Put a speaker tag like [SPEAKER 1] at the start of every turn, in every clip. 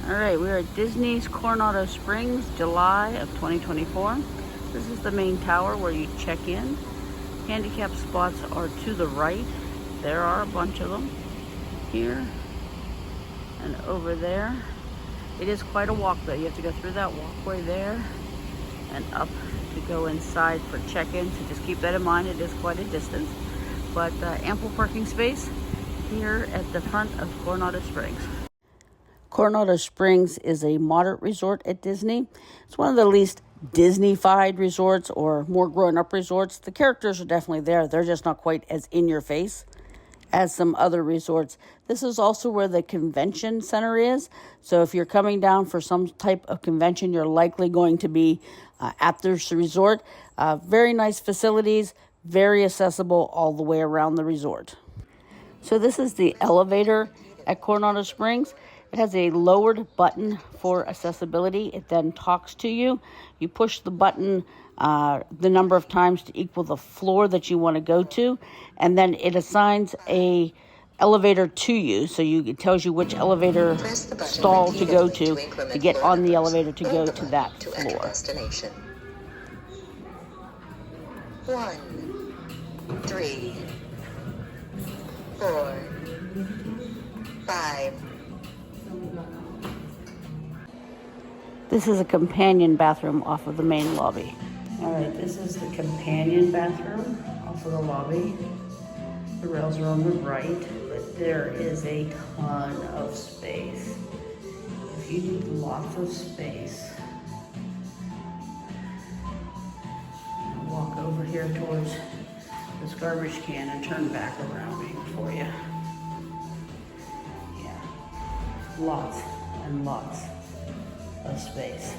[SPEAKER 1] All right, we are at Disney's Coronado Springs, July of 2024. This is the main tower where you check in. Handicap spots are to the right. There are a bunch of them here and over there. It is quite a walk though. You have to go through that walkway there and up to go inside for check-in. So just keep that in mind. It is quite a distance, but ample parking space here at the front of Coronado Springs. Coronado Springs is a moderate resort at Disney. It's one of the least Disney-fied resorts or more grown-up resorts. The characters are definitely there. They're just not quite as in-your-face as some other resorts. This is also where the convention center is. So if you're coming down for some type of convention, you're likely going to be at this resort. Very nice facilities, very accessible all the way around the resort. So this is the elevator at Coronado Springs. It has a lowered button for accessibility. It then talks to you. You push the button the number of times to equal the floor that you want to go to, and then it assigns a elevator to you. So it tells you which elevator stall to go to get on the elevator to go to that floor.
[SPEAKER 2] 1, 3, 4, 5.
[SPEAKER 1] This is a companion bathroom off of the main lobby. All right, this is the companion bathroom off of the lobby. The rails are on the right, but there is a ton of space. If you need lots of space, I'll walk over here towards this garbage can and turn back around for you. Yeah, lots and lots of space.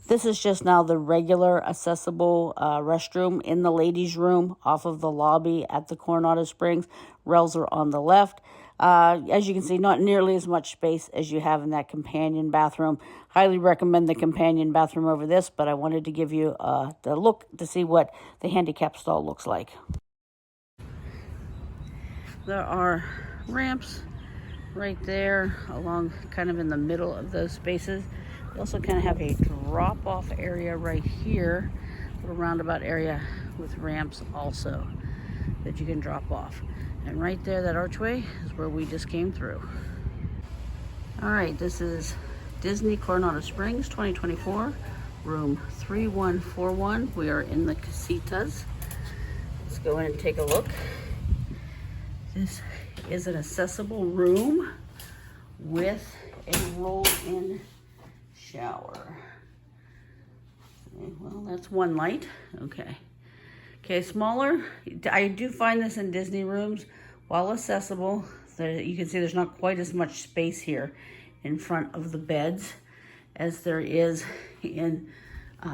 [SPEAKER 1] This is just now the regular accessible restroom in the ladies' room off of the lobby at the Coronado Springs. Rails are on the left. As you can see, not nearly as much space as you have in that companion bathroom. Highly recommend the companion bathroom over this, but I wanted to give you the look to see what the handicap stall looks like. There are ramps right there along kind of in the middle of those spaces. You also kind of have a drop-off area right here, a little roundabout area with ramps also that you can drop off. And right there, that archway is where we just came through. All right, this is Disney Coronado Springs 2024, room 3141. We are in the Casitas. Let's go in and take a look. This is an accessible room with a roll-in shower. Well, that's one light. Okay, smaller. I do find this in Disney rooms, while accessible, you can see there's not quite as much space here in front of the beds as there is in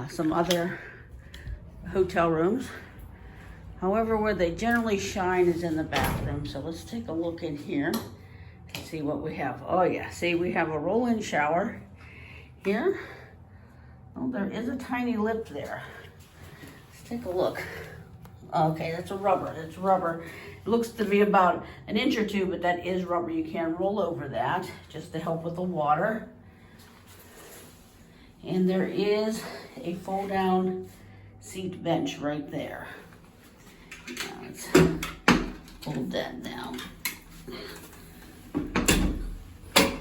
[SPEAKER 1] some other hotel rooms. However, where they generally shine is in the bathroom. So let's take a look in here and see what we have. Oh yeah, see, we have a roll-in shower here. Oh, there is a tiny lip there. Let's take a look. Okay, that's a rubber. It's rubber. It looks to be about an inch or two, but that is rubber. You can roll over that just to help with the water. And there is a fold-down seat bench right there. Now let's hold that down.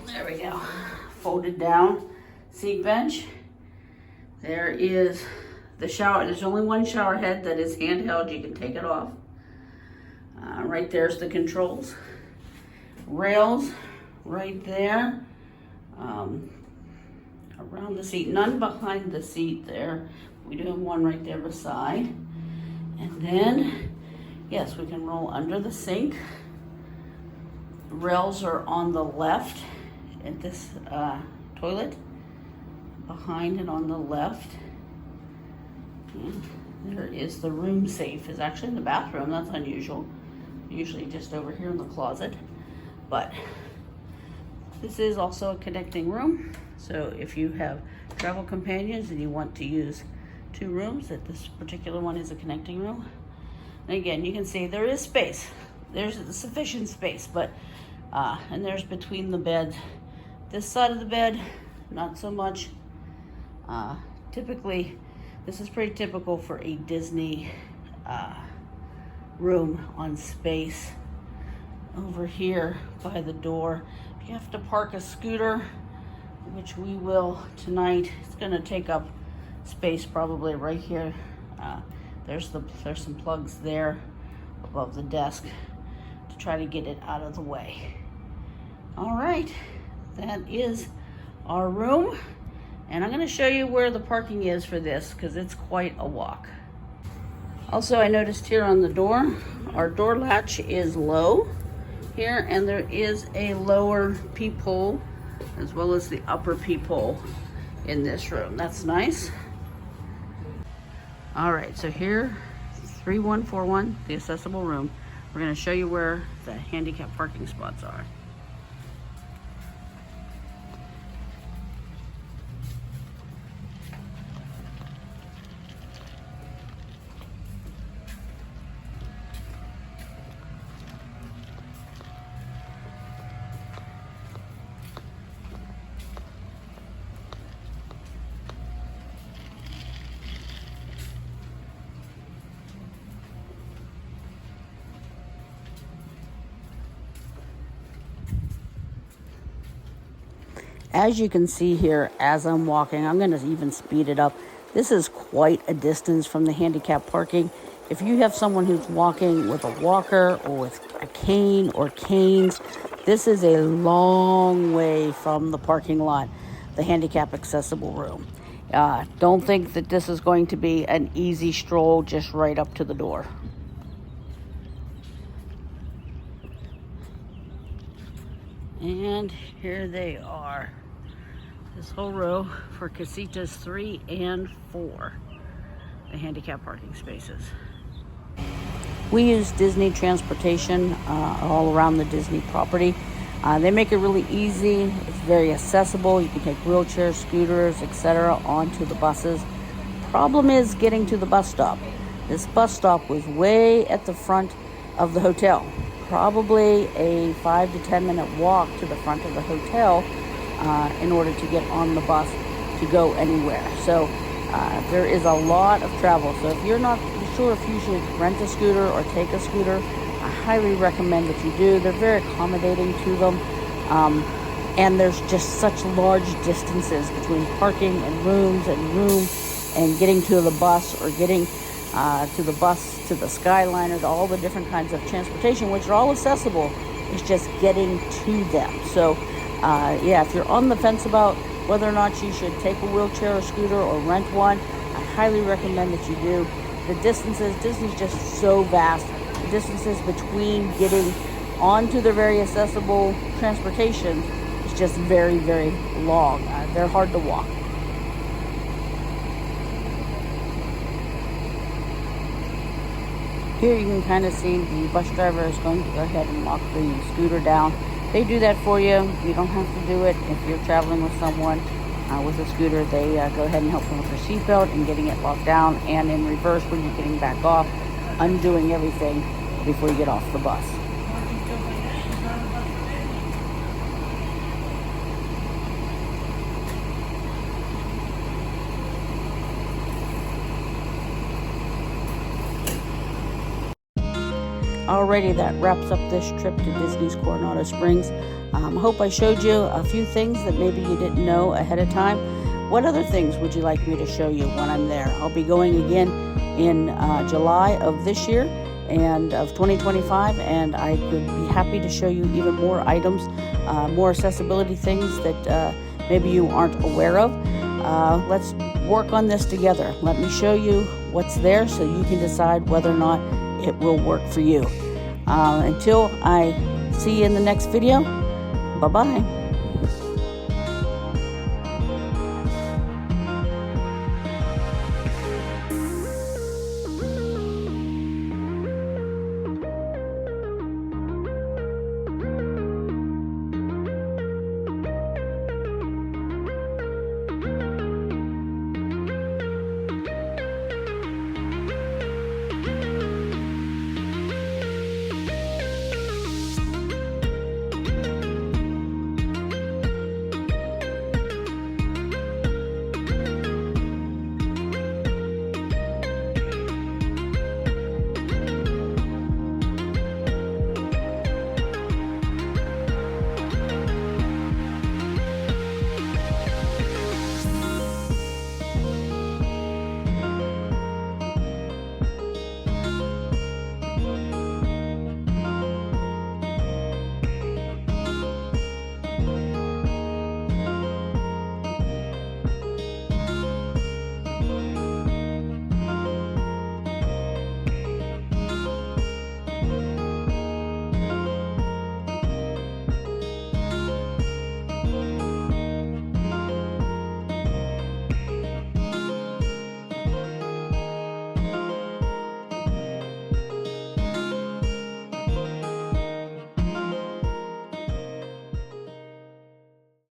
[SPEAKER 1] There we go. Folded down seat bench. There is the shower. There's only one shower head that is handheld. You can take it off. Right there's the controls. Rails right there. Around the seat. None behind the seat there. We do have one right there beside. And then, yes, we can roll under the sink. Rails are on the left at this toilet. Behind it on the left. And there is the room safe. It's actually in the bathroom. That's unusual. Usually just over here in the closet. But this is also a connecting room. So if you have travel companions and you want to use two rooms, that this particular one is a connecting room. And again, you can see there is space. There's sufficient space, but And there's between the beds. This side of the bed, not so much. Typically, this is pretty typical for a Disney room on space. Over here by the door, if you have to park a scooter, which we will tonight, it's gonna take up space probably right here. There's some plugs there above the desk to try to get it out of the way. All right, that is our room. And I'm gonna show you where the parking is for this because it's quite a walk. Also, I noticed here on the door, our door latch is low here, and there is a lower peephole as well as the upper peephole in this room. That's nice. All right, so here, 3141, the accessible room. We're gonna show you where the handicap parking spots are. As you can see here, as I'm walking, I'm going to even speed it up. This is quite a distance from the handicap parking. If you have someone who's walking with a walker or with a cane or canes, this is a long way from the parking lot, the handicap accessible room. Don't think that this is going to be an easy stroll just right up to the door. And here they are. This whole row for Casitas 3 and 4, the handicap parking spaces. We use Disney transportation all around the Disney property. They make it really easy. It's very accessible. You can take wheelchairs, scooters, etc. onto the buses. Problem is getting to the bus stop. This bus stop was way at the front of the hotel. Probably a 5 to 10 minute walk to the front of the hotel in order to get on the bus to go anywhere. So there is a lot of travel. So if you're not sure if you should rent a scooter or take a scooter, I highly recommend that you do. They're very accommodating to them. And there's just such large distances between parking and rooms and getting to the bus or getting to the bus, to the Skyliner, to all the different kinds of transportation, which are all accessible. It's just getting to them. So yeah, if you're on the fence about whether or not you should take a wheelchair or scooter or rent one, I highly recommend that you do. The distances, Disney's just so vast. The distances between getting onto the very accessible transportation is just very, very long. They're hard to walk. Here you can kind of see the bus driver is going to go ahead and lock the scooter down. They do that for you. You don't have to do it. If you're traveling with someone with a scooter, they go ahead and help them with their seatbelt and getting it locked down, and in reverse when you're getting back off, undoing everything before you get off the bus. Alrighty, that wraps up this trip to Disney's Coronado Springs. I hope I showed you a few things that maybe you didn't know ahead of time. What other things would you like me to show you when I'm there? I'll be going again in July of this year and of 2025, and I could be happy to show you even more items, more accessibility things that maybe you aren't aware of. Let's work on this together. Let me show you what's there so you can decide whether or not it will work for you. Until I see you in the next video, bye-bye.